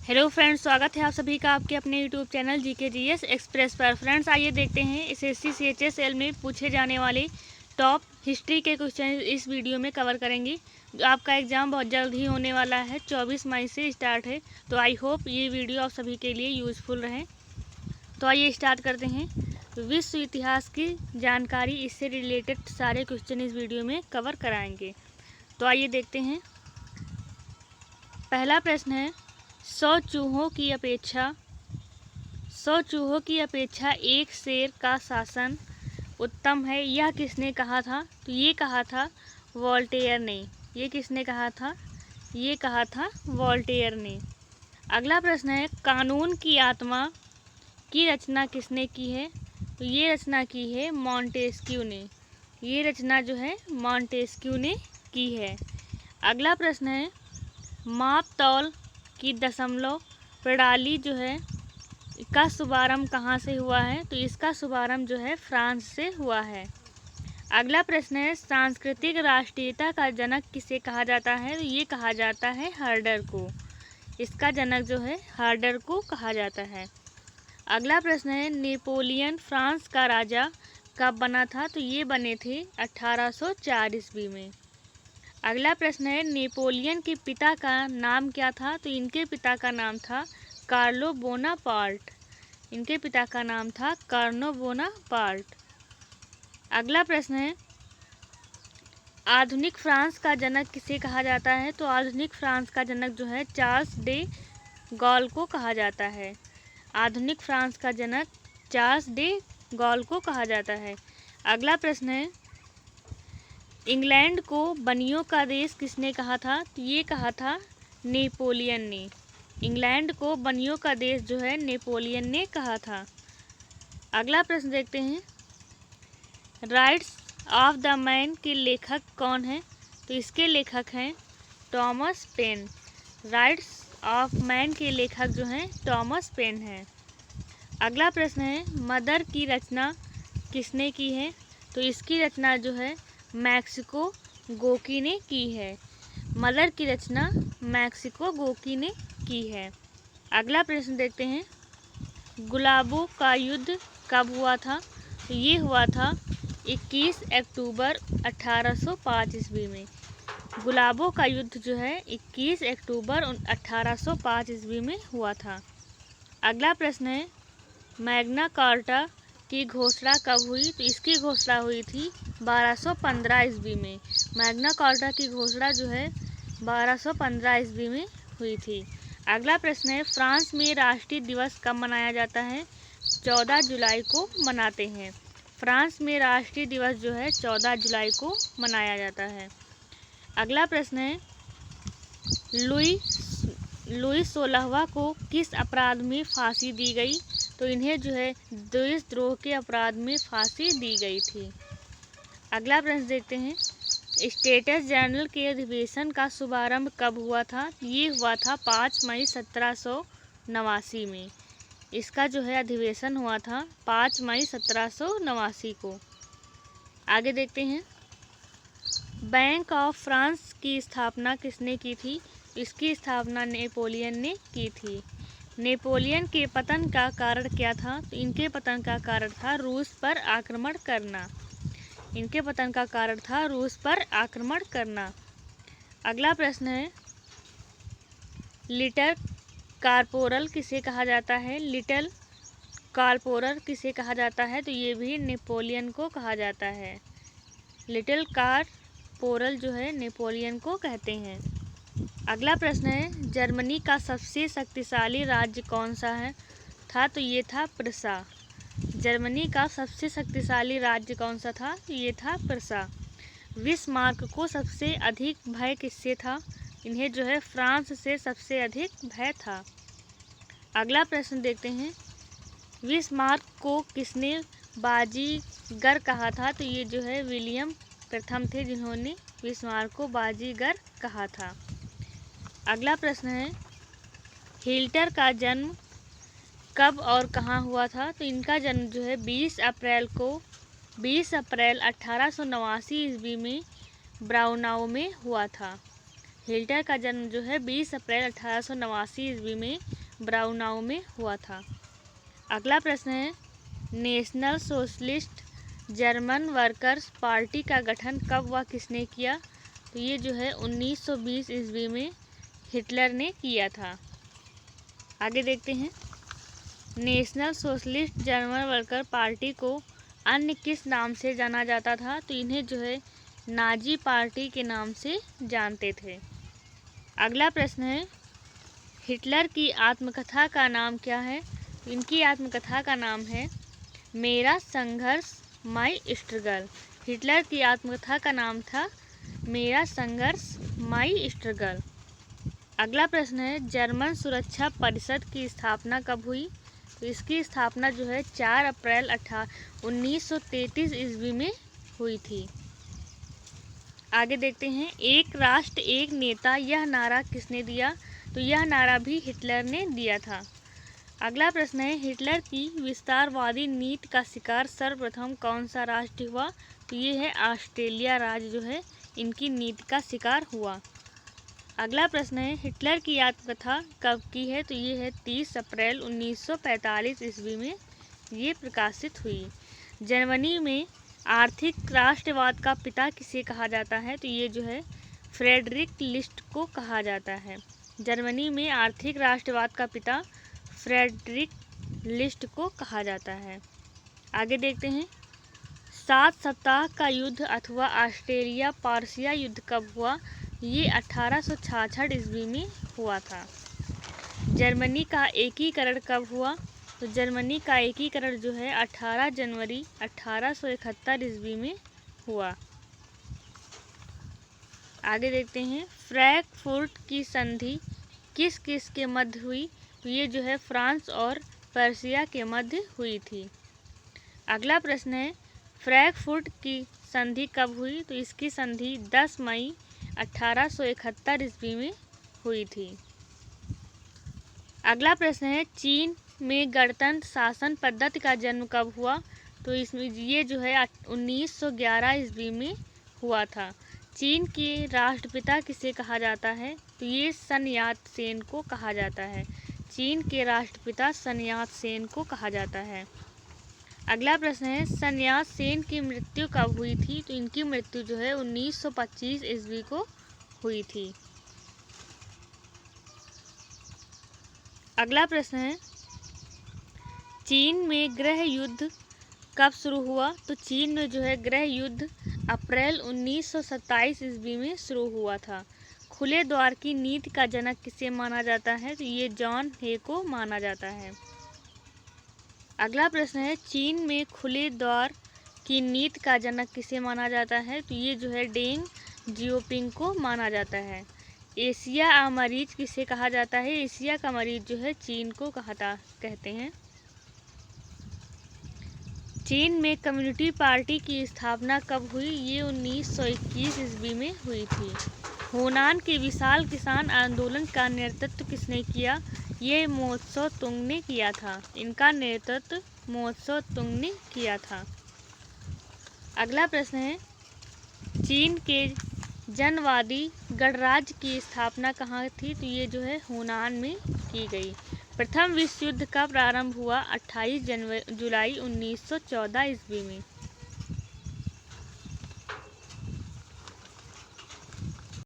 Hello friends, स्वागत है आप सभी का आपके अपने YouTube channel GK GS express पर। फ्रेंड्स, आइए देखते हैं एसएससी सीएचएसएल में पूछे जाने वाले टॉप हिस्ट्री के क्वेश्चन इस वीडियो में कवर करेंगे। आपका एग्ज़ाम बहुत जल्द ही होने वाला है, 24 मई से स्टार्ट है। तो आई होप ये वीडियो आप सभी के लिए यूज़फुल रहे। तो आइए स्टार्ट करते हैं। विश्व इतिहास की जानकारी, इससे रिलेटेड सारे क्वेश्चन इस वीडियो में कवर कराएंगे। तो आइए देखते हैं। पहला प्रश्न है, 100 चूहों की अपेक्षा एक शेर का शासन उत्तम है, यह किसने कहा था? तो ये कहा था वोल्टेयर ने। ये किसने कहा था? ये कहा था वोल्टेयर ने। अगला प्रश्न है, कानून की आत्मा की रचना किसने की है? तो ये रचना की है मॉन्टेस्क्यू ने। ये रचना जो है मॉन्टेस्क्यू ने की है। अगला प्रश्न है, माप तौल की दशमलव प्रणाली जो है का शुभारंभ कहाँ से हुआ है? तो इसका शुभारंभ जो है फ्रांस से हुआ है। अगला प्रश्न है, सांस्कृतिक राष्ट्रीयता का जनक किसे कहा जाता है? तो ये कहा जाता है हर्डर को। इसका जनक जो है हर्डर को कहा जाता है। अगला प्रश्न है, नेपोलियन फ्रांस का राजा कब बना था? तो ये बने थे 1804 ईस्वी में। अगला प्रश्न है, नेपोलियन के पिता का नाम क्या था? तो इनके पिता का नाम था कार्लो बोनापार्ट। इनके पिता का नाम था कार्लो बोनापार्ट। अगला प्रश्न है, आधुनिक फ्रांस का जनक किसे कहा जाता है? तो आधुनिक फ्रांस का जनक जो है चार्ल्स डे गॉल को कहा जाता है। आधुनिक फ्रांस का जनक चार्ल्स डे गॉल को कहा जाता है। अगला प्रश्न है, इंग्लैंड को बनियों का देश किसने कहा था? तो ये कहा था नेपोलियन ने। इंग्लैंड को बनियों का देश जो है नेपोलियन ने कहा था। अगला प्रश्न देखते हैं, राइट्स ऑफ द मैन के लेखक कौन हैं? तो इसके लेखक हैं Thomas pen. Rights of man के लेखक जो हैं थॉमस पेन हैं। अगला प्रश्न है, मदर की रचना किसने की है? तो इसकी रचना जो है मैक्सिको गोकी ने की है। मदर की रचना मैक्सिको गोकी ने की है। अगला प्रश्न देखते हैं, गुलाबों का युद्ध कब हुआ था? तो ये हुआ था 21 अक्टूबर 1805 ईस्वी में। गुलाबों का युद्ध जो है 21 अक्टूबर 1805 ईस्वी में हुआ था। अगला प्रश्न है, मैग्ना कार्टा की घोषणा कब हुई? तो इसकी घोषणा हुई थी 1215 ईस्वी में। मैग्ना कार्टा की घोषणा जो है 1215 ईस्वी में हुई थी। अगला प्रश्न है, फ्रांस में राष्ट्रीय दिवस कब मनाया जाता है? 14 जुलाई को मनाते हैं। फ्रांस में राष्ट्रीय दिवस जो है 14 जुलाई को मनाया जाता है। अगला प्रश्न है, लुई 16वां को किस अपराध में फांसी दी गई? तो इन्हें जो है देशद्रोह के अपराध में फांसी दी गई थी। अगला प्रश्न देखते हैं, स्टेट्स जनरल के अधिवेशन का शुभारंभ कब हुआ था? ये हुआ था 5 मई 1789 में। इसका जो है अधिवेशन हुआ था 5 मई 1789 को। आगे देखते हैं, बैंक ऑफ फ्रांस की स्थापना किसने की थी? इसकी स्थापना नेपोलियन ने की थी। नेपोलियन के पतन का कारण क्या था? तो इनके पतन का कारण था रूस पर आक्रमण करना। इनके पतन का कारण था रूस पर आक्रमण करना। अगला प्रश्न है, लिटिल कॉर्पोरल किसे कहा जाता है? लिटिल कॉर्पोरल किसे कहा जाता है? तो ये भी नेपोलियन को कहा जाता है। लिटिल कॉर्पोरल जो है नेपोलियन को कहते हैं। अगला प्रश्न है, जर्मनी का सबसे शक्तिशाली राज्य कौन सा है था? तो ये था प्रसा। जर्मनी का सबसे शक्तिशाली राज्य कौन सा था? तो ये था प्रसा। बिस्मार्क को सबसे अधिक भय किससे था? इन्हें जो है फ्रांस से सबसे अधिक भय था। अगला प्रश्न देखते हैं, बिस्मार्क को किसने बाजीगर कहा था? तो ये जो है विलियम प्रथम थे जिन्होंने बिस्मार्क को बाजीगर कहा था। अगला प्रश्न है, हिटलर का जन्म कब और कहाँ हुआ था? तो इनका जन्म जो है 20 अप्रैल 1889 ईस्वी में ब्राउनाउ में हुआ था। हिटलर का जन्म जो है 20 अप्रैल 1889 ईस्वी में ब्राउनाउ में हुआ था। अगला प्रश्न है, national socialist German workers party का गठन कब व किसने किया? तो ये जो है 1920 ईस्वी में हिटलर ने किया था। आगे देखते हैं, national socialist German worker party को अन्य किस नाम से जाना जाता था? तो इन्हें जो है नाजी पार्टी के नाम से जानते थे। अगला प्रश्न है, हिटलर की आत्मकथा का नाम क्या है? इनकी आत्मकथा का नाम है मेरा संघर्ष माई स्ट्रगल। हिटलर की आत्मकथा का नाम था मेरा संघर्ष माई स्ट्रगल। अगला प्रश्न है, जर्मन सुरक्षा परिषद की स्थापना कब हुई? तो इसकी स्थापना जो है 4 अप्रैल 1933 ईस्वी में हुई थी। आगे देखते हैं, एक राष्ट्र एक नेता, यह नारा किसने दिया? तो यह नारा भी हिटलर ने दिया था। अगला प्रश्न है, हिटलर की विस्तारवादी नीति का शिकार सर्वप्रथम कौन सा राष्ट्र हुआ? तो ये है ऑस्ट्रेलिया राज्य जो है इनकी नीति का शिकार हुआ। अगला प्रश्न है, हिटलर की आत्मकथा कब की है? तो ये है 30 अप्रैल 1945 ईस्वी में ये प्रकाशित हुई। जर्मनी में आर्थिक राष्ट्रवाद का पिता किसे कहा जाता है? तो ये जो है फ्रेडरिक लिस्ट को कहा जाता है। जर्मनी में आर्थिक राष्ट्रवाद का पिता फ्रेडरिक लिस्ट को कहा जाता है। आगे देखते हैं, 7 सप्ताह का युद्ध अथवा ऑस्ट्रेलिया पार्सिया युद्ध कब हुआ? ये 1866 ईस्वी में हुआ था। जर्मनी का एकीकरण कब हुआ? तो जर्मनी का एकीकरण जो है 18 जनवरी 1871 ईस्वी में हुआ। आगे देखते हैं, फ्रैंकफर्ट की संधि किस किस के मध्य हुई? तो ये जो है फ्रांस और पर्सिया के मध्य हुई थी। अगला प्रश्न है, फ्रैंकफर्ट की संधि कब हुई? तो इसकी संधि 10 मई 1871 ईस्वी में हुई थी। अगला प्रश्न है, चीन में गणतंत्र शासन पद्धति का जन्म कब हुआ? तो इसमें ये जो है 1911 ईस्वी में हुआ था। चीन के राष्ट्रपिता किसे कहा जाता है? तो ये सन यात सेन को कहा जाता है। चीन के राष्ट्रपिता सन यात सेन को कहा जाता है। अगला प्रश्न है, सन यात सेन की मृत्यु कब हुई थी? तो इनकी मृत्यु जो है 1925 ईस्वी को हुई थी। अगला प्रश्न है, चीन में गृह युद्ध कब शुरू हुआ? तो चीन में जो है गृह युद्ध अप्रैल 1927 ईस्वी में शुरू हुआ था। खुले द्वार की नीति का जनक किसे माना जाता है? तो ये जॉन हे को माना जाता है। अगला प्रश्न है, चीन में खुले द्वार की नीति का जनक किसे माना जाता है? तो ये जो है डेंग जियोपिंग को माना जाता है। एशिया का मरीज किसे कहा जाता है? एशिया का मरीज जो है चीन को कहते हैं। चीन में कम्युनिस्ट पार्टी की स्थापना कब हुई? ये 1921 ईस्वी में हुई थी। हुनान के विशाल किसान आंदोलन का नेतृत्व किसने किया? ये माओ त्से तुंग ने किया था। इनका नेतृत्व माओ त्से तुंग ने किया था। अगला प्रश्न है, चीन के जनवादी गणराज्य की स्थापना कहाँ थी? तो ये जो है हुनान में की गई। प्रथम विश्व युद्ध का प्रारंभ हुआ 28 जुलाई 1914 ईस्वी में।